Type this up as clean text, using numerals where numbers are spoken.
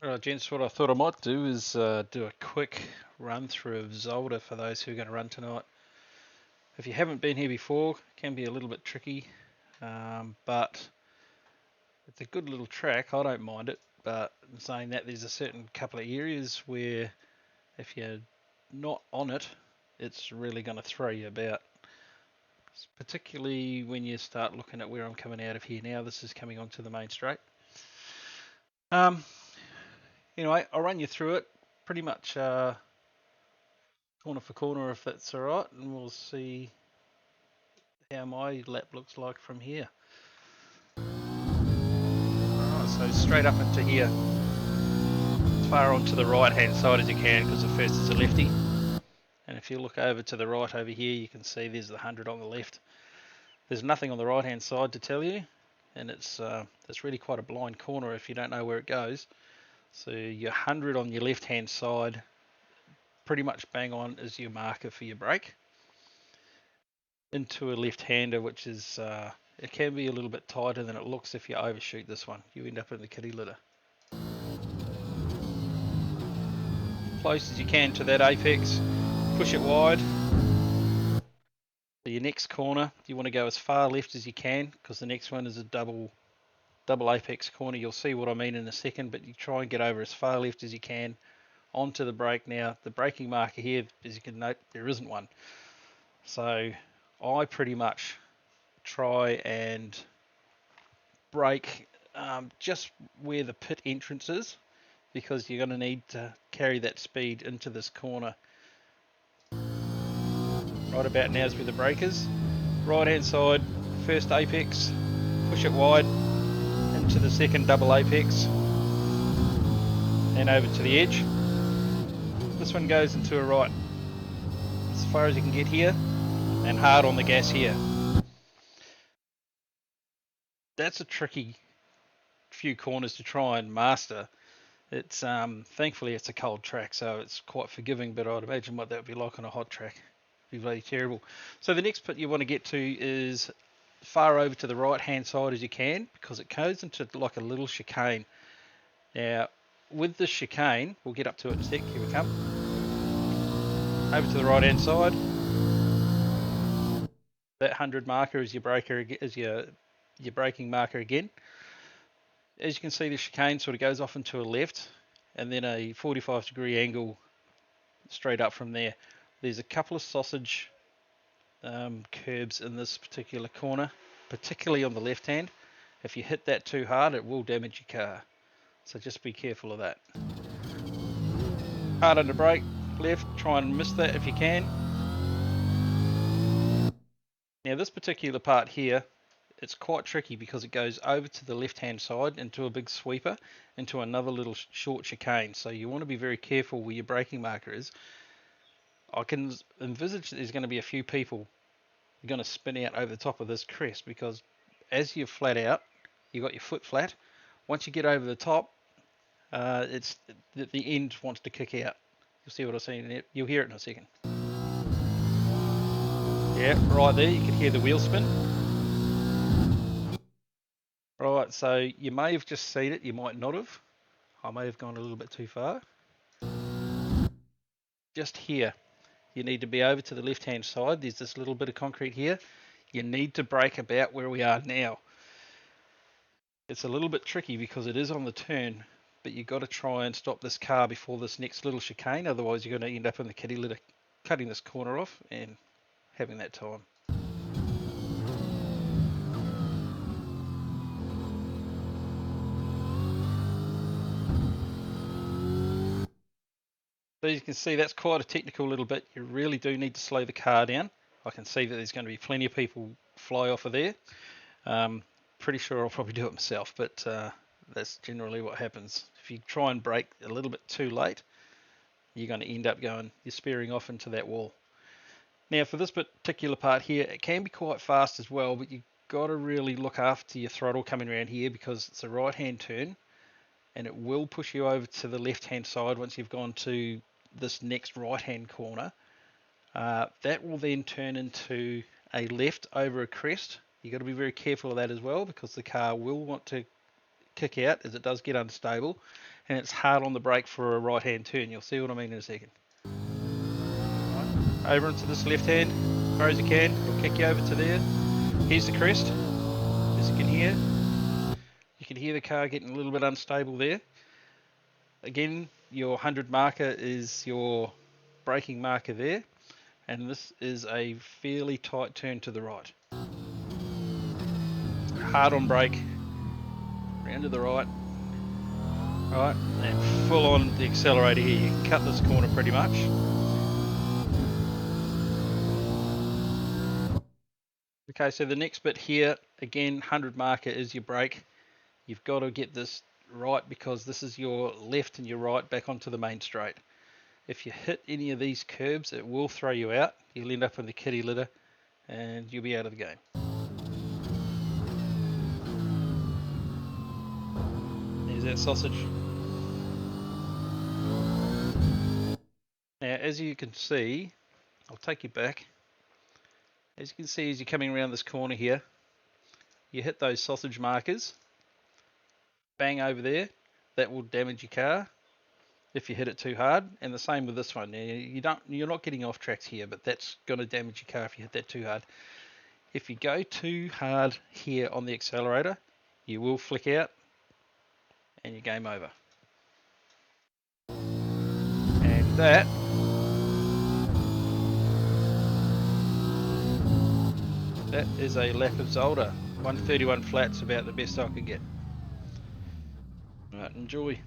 Right, gents, what I thought I might do is do a quick run through of Zolder for those who are going to run tonight. If you haven't been here before, it can be a little bit tricky, but it's a good little track. I don't mind it, but in saying that, there's a certain couple of areas where if you're not on it, it's really going to throw you about. Particularly when you start looking at where I'm coming out of here now. This is coming onto the main straight. Um, anyway, I'll run you through it pretty much corner for corner if that's all right, and we'll see how my lap looks like from here. Alright, so straight up into here, as far onto the right hand side as you can, because the first is a lefty. And if you look over to the right over here, you can see there's the 100 on the left. There's nothing on the right hand side to tell you, and it's really quite a blind corner if you don't know where it goes. So your 100 on your left hand side, pretty much bang on, is your marker for your brake. Into a left-hander, which is it can be a little bit tighter than it looks if you overshoot this one. You end up in the kitty litter. Close as you can to that apex, push it wide. For your next corner, you want to go as far left as you can because the next one is a double apex corner. You'll see what I mean in a second, but you try and get over as far left as you can onto the brake. Now, the braking marker here, as you can note, there isn't one. So I pretty much try and brake just where the pit entrance is, because you're going to need to carry that speed into this corner. Right about now is where the brake is. Right hand side, first apex, push it wide into the second double apex, and over to the edge. This one goes into a right as far as you can get here, and hard on the gas here. That's a tricky few corners to try and master. It's thankfully it's a cold track, so it's quite forgiving, but I'd imagine what that would be like on a hot track. It'd be bloody terrible. So the next pit you want to get to is far over to the right hand side as you can, because it goes into like a little chicane. Now with this chicane, we'll get up to it in a sec. Here we come. Over to the right hand side. That 100 marker is your braker, is your braking marker again. As you can see, the chicane sort of goes off into a left, and then a 45-degree angle straight up from there. There's a couple of sausage curbs in this particular corner, particularly on the left hand. If you hit that too hard, it will damage your car. So just be careful of that. Hard under brake, left, try and miss that if you can. Now this particular part here, it's quite tricky because it goes over to the left hand side into a big sweeper, into another little short chicane. So you want to be very careful where your braking marker is. I can envisage there's going to be a few people going to spin out over the top of this crest, because as you're flat out, you've got your foot flat. Once you get over the top, it's the end wants to kick out. You'll see what I'm saying. You'll hear it in a second. Yeah, right there, you can hear the wheel spin. Right, so you may have just seen it, you might not have. I may have gone a little bit too far. Just here, you need to be over to the left-hand side. There's this little bit of concrete here. You need to brake about where we are now. It's a little bit tricky because it is on the turn, but you've got to try and stop this car before this next little chicane. Otherwise, you're going to end up in the kitty litter, cutting this corner off and having that time. So you can see that's quite a technical little bit. You really do need to slow the car down. I can see that there's going to be plenty of people fly off of there. Pretty sure I'll probably do it myself, but that's generally what happens. If you try and brake a little bit too late, you're going to end up you're spearing off into that wall. Now for this particular part here, it can be quite fast as well, but you've got to really look after your throttle coming around here, because it's a right hand turn and it will push you over to the left hand side once you've gone to this next right hand corner. That will then turn into a left over a crest. You've got to be very careful of that as well, because the car will want to kick out as it does get unstable, and it's hard on the brake for a right-hand turn. You'll see what I mean in a second. Right. Over into this left hand, as far as you can. It'll kick you over to there. Here's the crest, as you can hear. You can hear the car getting a little bit unstable there. Again, your 100 marker is your braking marker there, and this is a fairly tight turn to the right. Hard on brake, round to the right, right, and full on the accelerator here. You can cut this corner pretty much. Okay, so the next bit here, again, 100 marker is your brake. You've got to get this right because this is your left and your right back onto the main straight. If you hit any of these curbs, it will throw you out. You'll end up in the kitty litter and you'll be out of the game. There's that sausage. Now, as you can see, I'll take you back. As you can see, as you're coming around this corner here, you hit those sausage markers, bang over there, that will damage your car if you hit it too hard, and the same with this one. Now, you're not getting off tracks here, but that's going to damage your car if you hit that too hard. If you go too hard here on the accelerator, you will flick out and you're game over. And that is a lap of Zolder. 131 flat's about the best I could get. Right, enjoy.